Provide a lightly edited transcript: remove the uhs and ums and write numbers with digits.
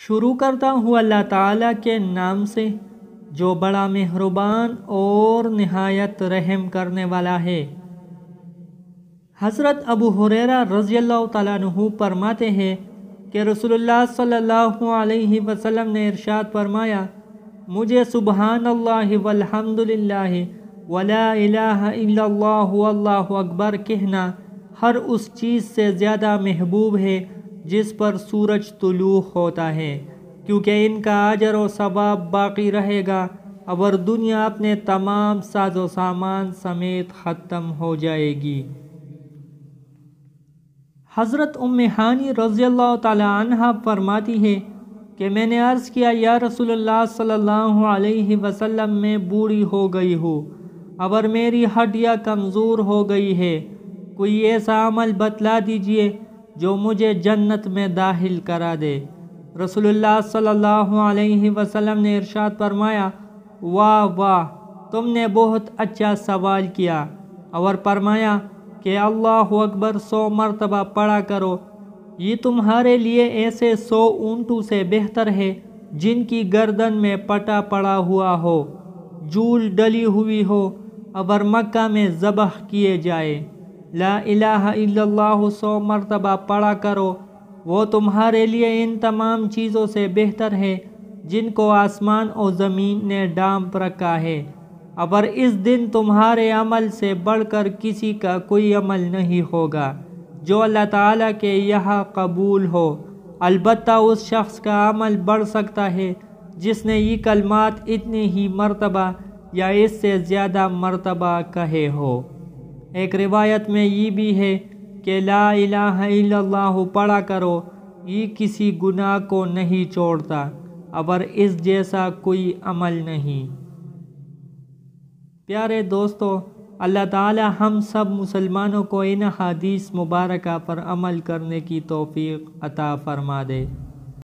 شروع کرتا ہوں اللہ تعالیٰ کے نام سے جو بڑا مہربان اور نہایت رحم کرنے والا ہے۔ حضرت ابو ہریرہ رضی اللہ تعالیٰ عنہ فرماتے ہیں کہ رسول اللہ صلی اللہ علیہ وسلم نے ارشاد فرمایا، مجھے سبحان اللہ والحمد للہ ولا الہ الا اللہ واللہ اکبر کہنا ہر اس چیز سے زیادہ محبوب ہے جس پر سورج طلوع ہوتا ہے، کیونکہ ان کا اجر و ثواب باقی رہے گا اور دنیا اپنے تمام ساز و سامان سمیت ختم ہو جائے گی۔ حضرت ام ہانی رضی اللہ تعالی عنہ فرماتی ہے کہ میں نے عرض کیا، یا رسول اللہ صلی اللہ علیہ وسلم میں بوڑھی ہو گئی ہوں اور میری ہڈیاں کمزور ہو گئی ہے، کوئی ایسا عمل بتلا دیجئے جو مجھے جنت میں داخل کرا دے۔ رسول اللہ صلی اللہ علیہ وسلم نے ارشاد فرمایا، واہ واہ، تم نے بہت اچھا سوال کیا، اور فرمایا کہ اللہ اکبر 100 مرتبہ پڑھا کرو، یہ تمہارے لیے ایسے 100 اونٹوں سے بہتر ہے جن کی گردن میں پٹا پڑا ہوا ہو، جول ڈلی ہوئی ہو اور مکہ میں ذبح کیے جائے۔ لا الہ الا اللہ 100 مرتبہ پڑھا کرو، وہ تمہارے لیے ان تمام چیزوں سے بہتر ہے جن کو آسمان و زمین نے ڈھانپ رکھا ہے، اور اس دن تمہارے عمل سے بڑھ کر کسی کا کوئی عمل نہیں ہوگا جو اللہ تعالیٰ کے یہاں قبول ہو۔ البتہ اس شخص کا عمل بڑھ سکتا ہے جس نے یہ کلمات اتنے ہی مرتبہ یا اس سے زیادہ مرتبہ کہے ہو۔ ایک روایت میں یہ بھی ہے کہ لا الہ الا اللہ پڑھا کرو، یہ کسی گناہ کو نہیں چھوڑتا اور اس جیسا کوئی عمل نہیں۔ پیارے دوستو، اللہ تعالی ہم سب مسلمانوں کو ان حدیث مبارکہ پر عمل کرنے کی توفیق عطا فرما دے۔